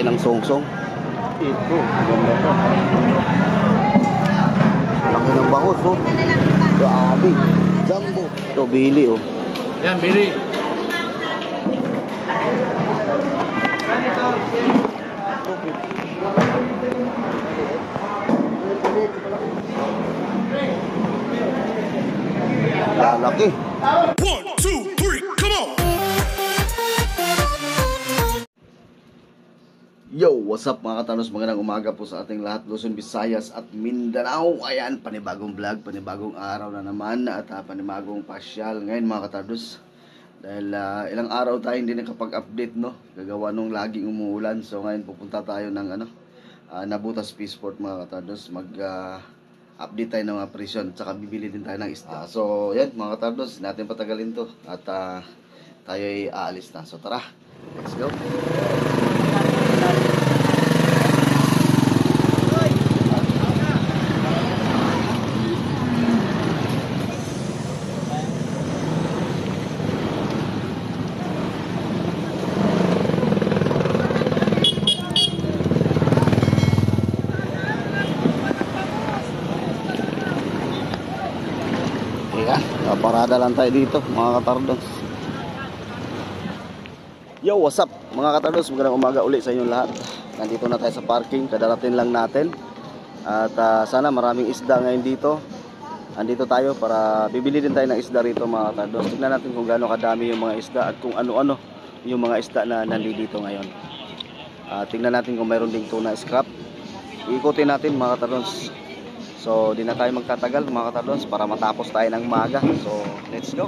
ng songsong. Ito, ganda to. Laki ng bahos, oh. Grabe. Jumbo. Ito, bili, oh. Yan, bili. Lalaki. 1, 2, 3, come on! Yo, what's up mga katanos? Magandang umaga po sa ating lahat, Luzon, Visayas at Mindanao. Ayan, panibagong vlog, panibagong araw na naman at panibagong pasyal ngayon mga katanos. Dahil ilang araw tayo hindi nakapag-update, no? Gagawa nung laging umuulan. So ngayon pupunta tayo ng Nabutas Peaceport mga katanos. Update tayo ng mga presyon at saka bibili din tayo ng isda. So yan mga katanos, natin patagalin to at tayo ay aalis na. So tara, let's go. Parada lang tayo dito mga katardos. Yo, what's up mga katardos? Magandang umaga ulit sa inyong lahat. Nandito na tayo sa parking, kadalatin lang natin. At sana maraming isda ngayon dito. Andito tayo para bibili din tayo ng isda rito mga katardos. Tignan natin kung gaano kadami yung mga isda at kung ano-ano yung mga isda na nandito ngayon. Tignan natin kung mayroon ding tuna scrap. Ikutin natin mga katardos. So, di na tayo magtatagal mga katadons para matapos tayo ng maga. So, let's go.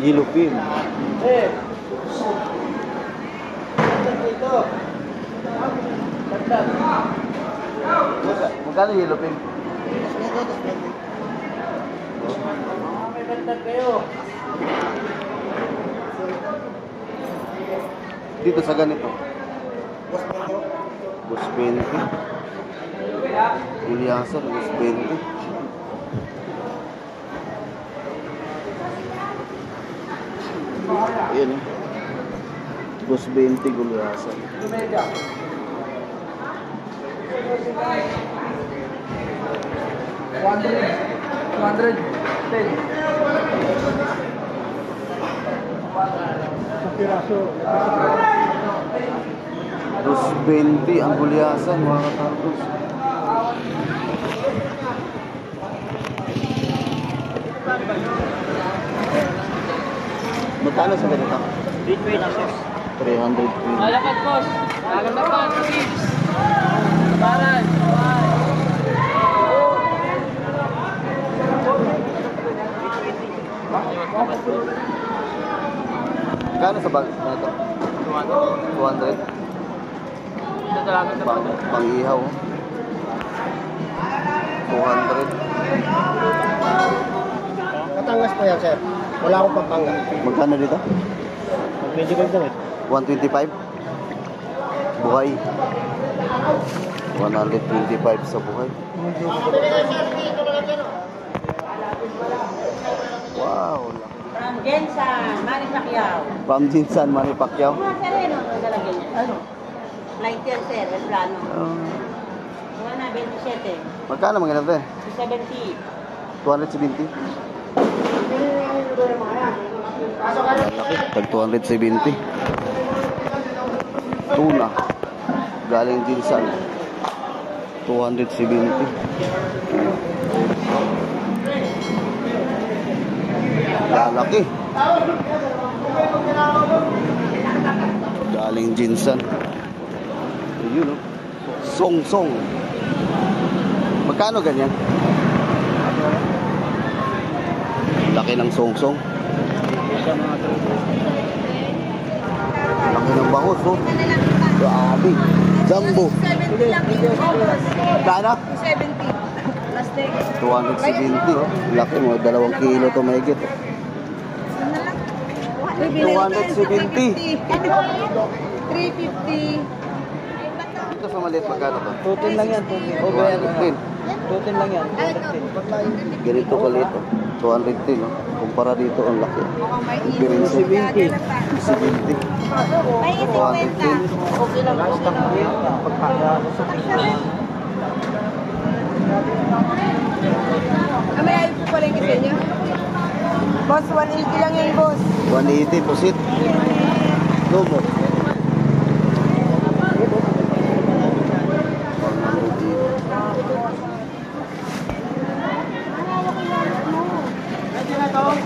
Yilupin. Magkano yelupin? May bandag kayo. Dito sa ganito. Bus 20. Gulyasan, bus 20. Ayan eh. Bus 20 gulyasan. 210. Bus 20 ang gulyasan mga katardos. Magkano sa ganito? 300. Malakad, boss. Malakad na pa. Baran. Magkano sa bag na ito? 200. Ito talaga sa bago. Pang-ihaw. 200. Katangas po yan, sir. Wala akong Pampanga. Magkano dito? 25 daw eh. 125. Buhay. 125 sa buhay. Wow. From Jensan, Manny Pacquiao. From Jensan, Manny Pacquiao. Mga sereno, nagalagay niya. Ano? Light yan, sir. El plano. Mga na, 27. Magkano mga ganito eh? 70. 270. Laki, tag 270. Tuna. Galing Jensan. 270. Lalaki. Galing Jensan. Ayun, no? Song-song. Magkano ganyan? Laki ng song-song. Laki ng bahos, no? Grabe. Jumbo. 70 lang. Kano? 70. Last day. 270, oh. Laki mo, 2 kilo to mahigit. 270. 350. Ito sa maliit, magkano to? 210 lang yan. 210. O, ganyan lang. 210 lang yan. 210. Ganito kalit, oh. 210, no? Kumpara dito, ang laki. Difference. 70. 70. May 50. Okay lang. Stock mo yan. Pagkakano sa May ayun po pala yung kasi niya. Boss, 180 lang yan, boss. 180, pusit. Lobo.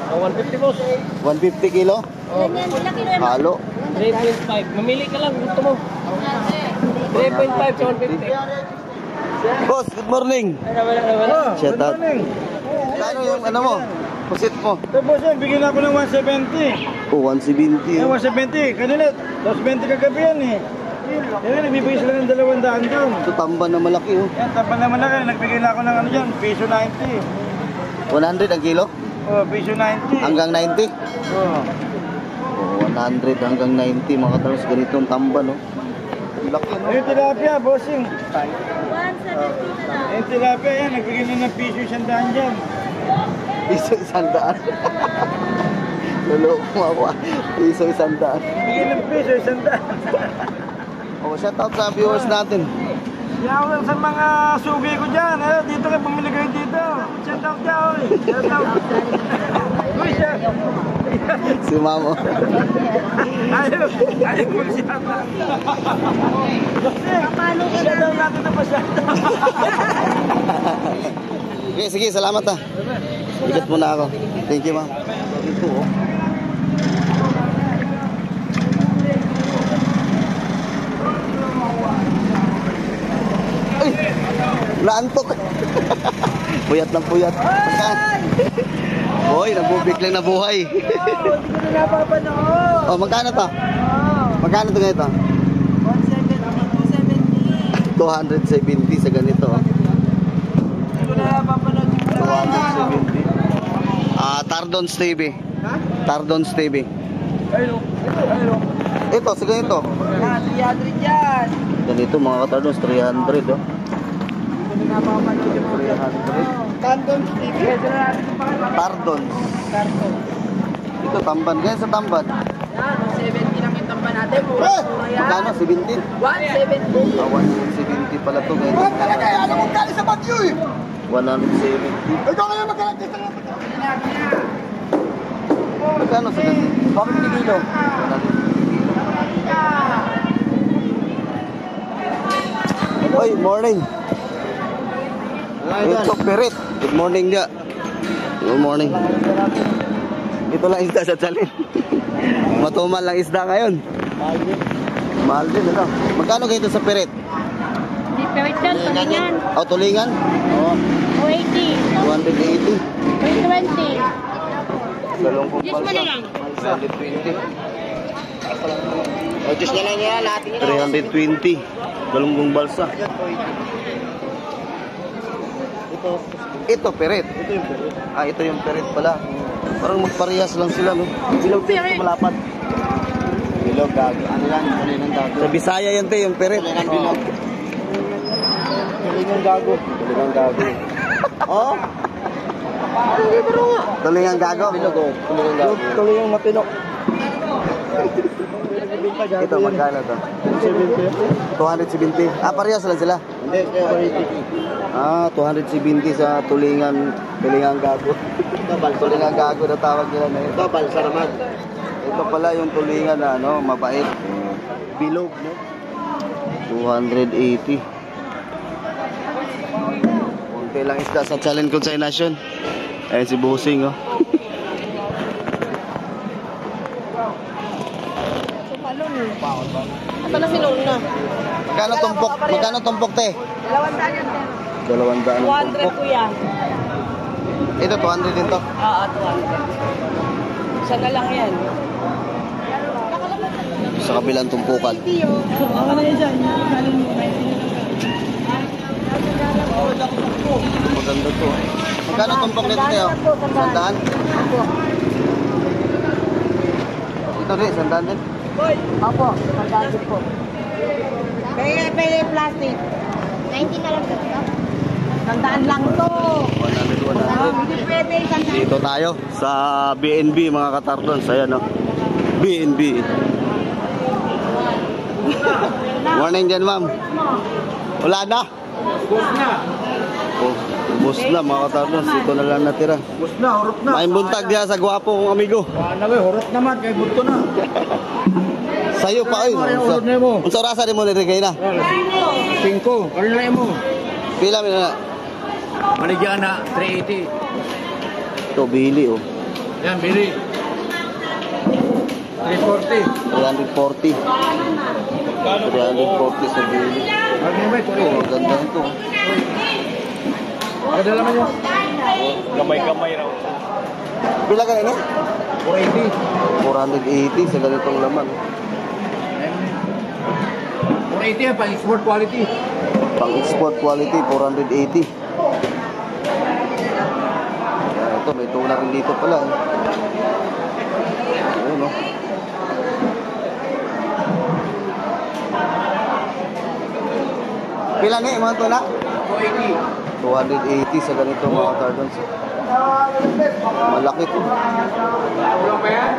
Oh, 150 boss. 150 kilo? Ilan kilo yan? Halo. 3.5. Mamili ka lang. Gusto mo. 3.5 sa 150. Boss, good morning. Wala. Shout out. Kano yung ano mo? Pusit mo? Ito boss, bigyan ako ng 170. Oh, 170. 170. Kanina, 220 kagabi yan eh. Yan, nagbibigay sila ng 200 doon. Ito tamba na malaki, oh. Yan, tapan naman na kayo. Nagbigay na ako ng ano dyan, piso 90. 100 ang kilo? Oh, piso 90. Hanggang 90? Oh. Oh, 100 hanggang 90. Mga katalos, ganitong tamba, no? Ang laki, no? Yung tilapia, bossing. 170 na lang. Yung tilapia yan, nagbigay na ng piso 100 dyan. Piso 100. Luloko ako, ah. Piso 100. Bigay ng piso 100. Oh, shout out sa viewers natin. Yaw lang sa mga sugi ko dyan. Dito kayo, bumili kayo dito. Shout out dyan, oy. Shout out. Uy, siya. Si Mamo. Ayaw mo siya. Shout out natin na pa shout out. Okay, sige, salamat, ah. Ikat muna ako. Thank you, ma'am. Ito, oh. Ay! Naantok! Puyat ng puyat. Hoy, nabubiglang na buhay. Hindi ko na napapanood. Oh, magkano to? Magkano to ganito? 270 sa ganito, oh. Hindi ko na napapanood. 270. Tardons TV. Tardons TV. Ayun. Ito, sa ganito. 300 dyan. Ganito mga katardons, 300, oh. Hindi ko na napapanood yung mga 300. Tandon TV. Tardons. Karton. Ito, tamban. Ganyan sa tamban. 70 lang yung tamba natin. Magkano? 17? 170. 170 pala to. Ganyan. Talaga, ano mong galing sa Bagyo eh? 170. Ikaw ngayon magkalagay sa Magkano sa ganito? 150 kilo. 150. Oy, morning. Ito, Pirit. Good morning dia. Good morning. Ito lang isda sa Chalin. Matumal lang isda ngayon. Mahal din, ano? Magkano ganito sa Pirit? Di perit yan, tulingan. O, tulingan? Oo. 280. 280. 320. Galongkong Yes mo na lang. 320. O, Diyos na lang yan. Lahat 320. Galunggong balsa. Ito, peret. Ito yung pera. Ito yung peret pala. Parang magparehas lang sila, no? Bilog din, malapad. Bilog, gago. Ano lang, tuloy ng gago. Sa Bisaya yan, te, yung peret. Tuloy ng bilog. Tuloy ng gago. Tuloy ng gago. Oo? Hindi bro nga. Tuloy ang gago. Bilog, oh. Tuloy ng gago. Tuloy yung mapinok. Ito, magkano to? 270. Parehas lang sila. Hindi, kaya 270 sa tulingan gago. Tulingan gago na tawag nila na ito. balsa naman. Ito pala yung tulingan na ano, mabait. Bilog, no? 280. Kunti lang isda sa Challenge Consignation. Ayan si Busing, oh. Ito na sinuna. Magkano tumpok? Magkano tumpok, te? 200 yan, sir. 200 ang 200 tumpok. po yan. Ito, 200 din to. Oo, 200. Isa na lang yan. Sa kabilang tumpukan. Oo na yan dyan. Maganda to. Magkano tumpok nito, Teo? 100? Ito rin, 100 din. Opo, pagkakit po. Pwede plastic. 90 na lang ito. Tandaan lang to. 100. Hindi pwede, tandaan. Dito tayo sa BNB mga katardons. Ayan o. BNB. Morning dyan ma'am. Wala na. Bus na. Oh, ubos na mga katardons. Ito na lang natira. Bus na, hurot na. May buntag diya sa gwapo kong amigo. Ano ba, hurot naman, kay buto na. Sayo pa oy. Urod na mo. Unsa rasa ni mo ni Rigay na? 5. Ano na mo? Pila mi na? Maligyan na, 380. Ito bili oh. Yan, bili. 340. 340. 340 sa bili. Ano ba ito? Oh, ganda nito. Kadala mo yun? Gamay-gamay raw. Pila ka na? 480. 480 sa ganitong laman. 480 yan, pang export quality. Pang export quality 480. Ito may tuna rin dito pala. Ayun oh. Pila ni mga tuna? 280 sa ganito mga tardons. Malaki to. Ulang pa yan?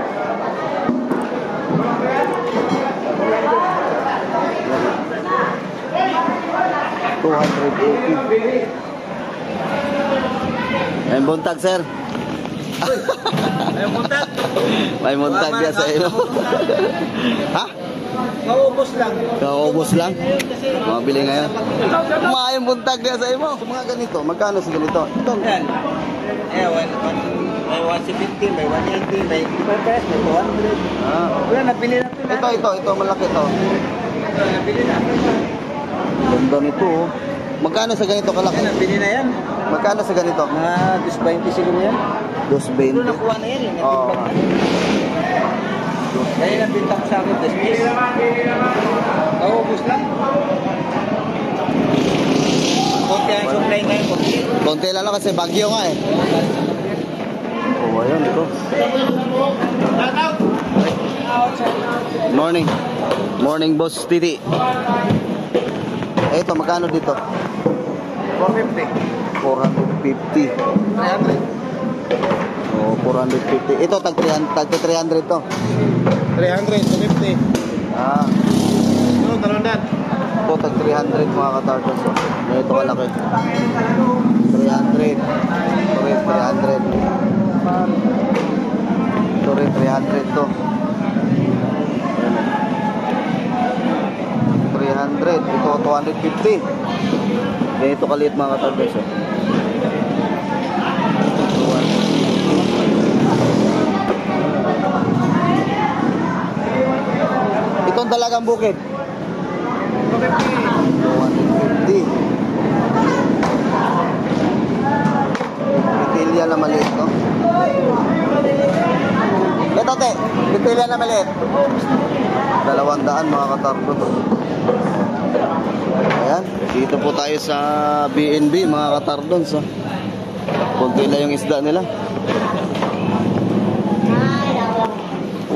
280. May buntag, sir. Ayaw buntag. May buntag niya sa iyo. Ha? Maubos lang. Kaubos lang? Mabili ngayon. May buntag niya sa iyo. Mga ganito, magkano sa ganito? Ito. Yan. May 150, may 180, may 55, may 200. Ah. Wala, nabili na ito. Ito, malaki to. Nabili na. Ganda nito, oh. Magkano sa ganito kalaki? Nabili na yan. Magkano sa ganito? Mga 220 siguro yan. 220. Nakuha na yan eh. Oo. Kaya nabinta ko sa akin, 10 piece. Naubos lang. Konti ang supply ngayon, konti. Konti lang kasi bagyo nga eh. Oh, ayun, ito. Morning. Morning, boss Titi. Ito, magkano dito? 450. 450. 300. Oh, 450. Ito, tag 300 to. 300, 250. Ah, Ano, 200. ito, tag 300 mga katartos. Oh. Ito kalaki. 300. Ito rin, 300. Ito rin, 300 to. 300. Ito, 250. Ganito kaliit mga katartos. Oh. Itong dalagang bukid. 250. Bitilya na maliit, no? Ito, te. Bitilya na maliit. 200 mga katarpon. Ayan. Dito po tayo sa BNB mga katardons. Oh. Kunti lang yung isda nila.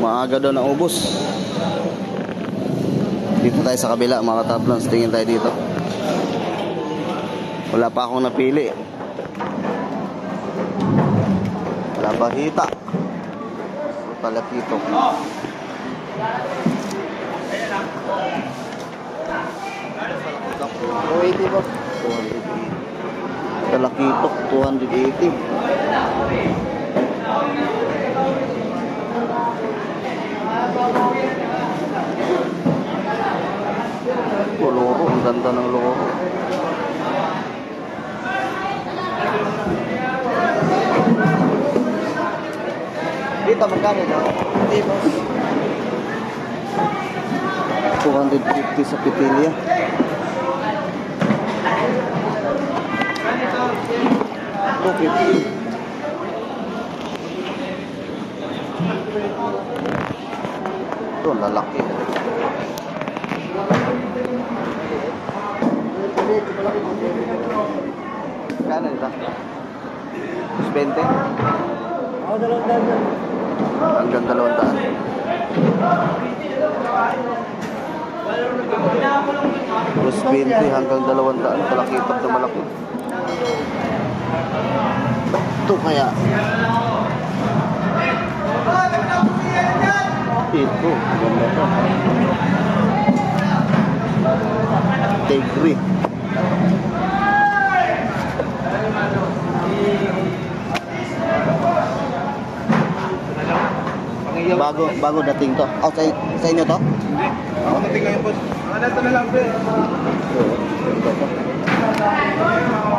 Maaga daw na ubos. Dito tayo sa kabila mga katardons. Tingin tayo dito. Wala pa akong napili. Wala pa hita. Talakito. Talakitok 280. Loro, ang ganda ng loro. Dito magkano ito? 250 sa pitilya. Ito, lalaki. Kano ito? 20? Ako, 200. Hanggang 200. 220 hanggang 200. Kalakitap na malaki. Ito kaya. Ito, ganda to. Tigre. Bago dating to. Oh, sa inyo to? Hindi. Ako dating ngayon, boss. Ito na lang, pre.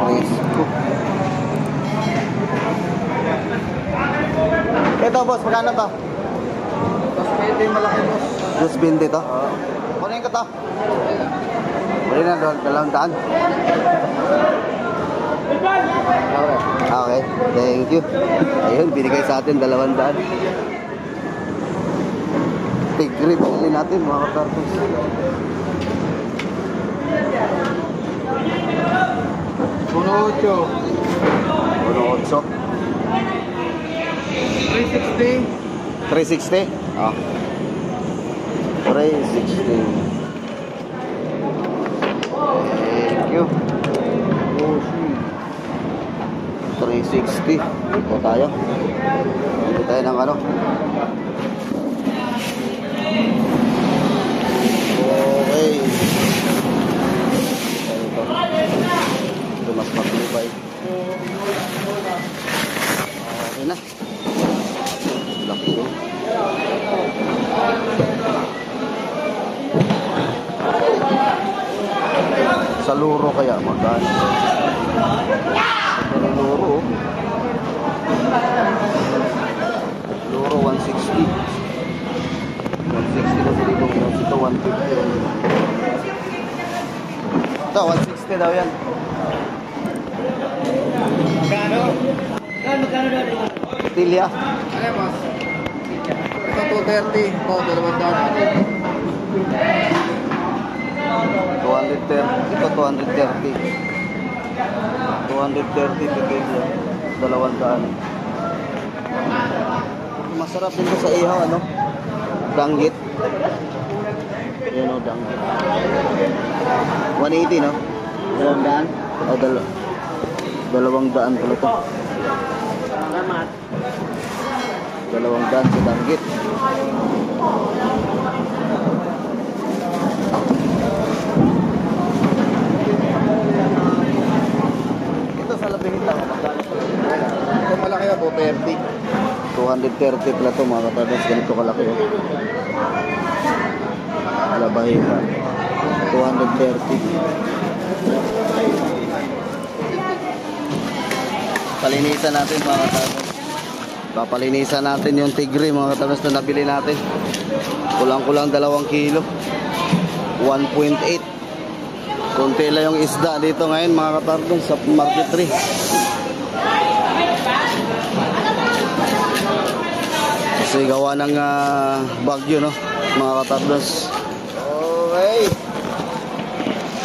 Presko. Ito, boss, magkano to? Tapos pwede yung malaki, boss. 220 to? Kunin ko to. Kunin na, 200. Okay, thank you. Ayun, binigay sa atin 200. Tigre, pili natin mga kartos. Puno 8. Puno 8. 360. 360? Ah. 360. Thank you. 360. Ito tayo. Hindi tayo ng ano. Okay. Ito mas maglibay. Okay na. Laki ko. Sa luro kaya magkano? Ito ng luro. Luro 160. 160 na sa dito. Ito 150. Ito 160 daw yan. Magkano daw? Tilya. Ano, boss? Ito 230. Ito 230. Ito 230. 230 titilya. 200. Masarap din to sa ihaw, ano? Danggit. Yan o, danggit. 180, no? 200? O, 200 pala to. Salamat. 200 sa danggit. Ito sa labing lang. Ito malaki na 230. 230 pala to mga katabas. Ganito kalaki. Oh. Labahita. 230. Palinisan natin mga katabas. Papalinisan natin yung tigre mga katabas na nabili natin. Kulang-kulang 2 kilo. 1.8. Konti lang yung isda dito ngayon mga katardon sa market 3. Kasi gawa ng bagyo, no? Mga katardos. Okay.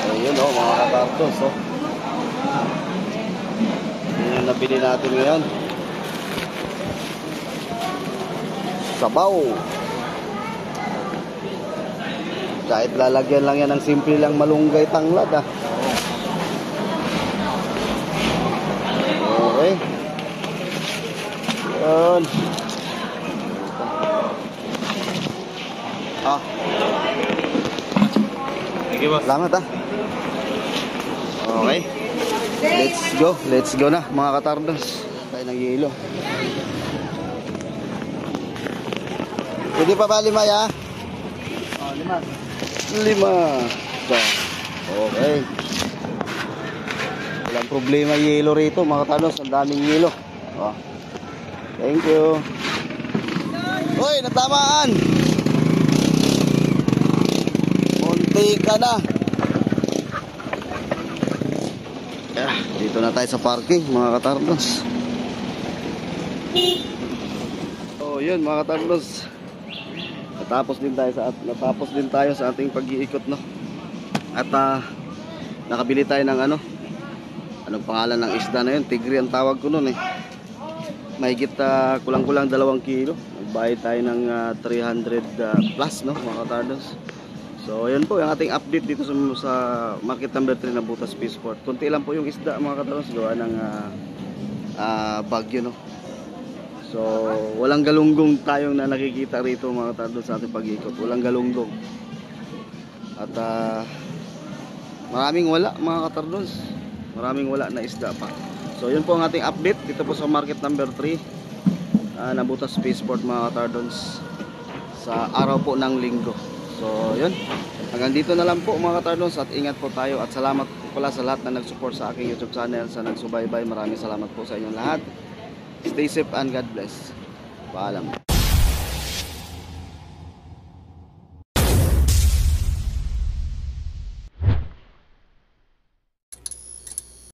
Ayun, oh, mga katardos, oh. Yun yung nabili natin ngayon. Sabaw. Kahit lalagyan lang yan ng simple lang malunggay tanglad, ah. Okay. Yun. Ah. Sige, boss. Salamat, ah. Okay. Let's go na mga katardos. Tayo ng yelo. Pwede pa ba 5 ya? Oh, 5. 5. Okay. Walang problema yelo rito mga katardos. Ang daming yelo. Oh. Thank you. Hoy, natamaan. Munti ka na. Dito na tayo sa parking mga katardos. Oh, yun mga katardos. Natapos din tayo sa ating pag-iikot, no. At nakabili tayo ng anong pangalan ng isda na yun? Tigre ang tawag ko noon eh. Mahigit kulang-kulang 2 kilo. Nagbayad tayo ng 300 plus, no mga katardos. So, yun po yung ating update dito sa market number 3 na Butas Peaceport. Kunti lang po yung isda mga katalons, gawa ng bagyo, no? So, walang galunggong tayong na nakikita rito mga katalons sa ating pag-ikot. Walang galunggong. At maraming wala mga katalons. Maraming wala na isda pa. So, yun po ang ating update dito po sa market number 3 na Butas Peaceport mga katalons sa araw po ng linggo. So, yun. Hanggang dito na lang po mga katardos at ingat po tayo at salamat po pala sa lahat na nag-support sa aking YouTube channel, sa nagsubaybay. Maraming salamat po sa inyong lahat. Stay safe and God bless. Paalam.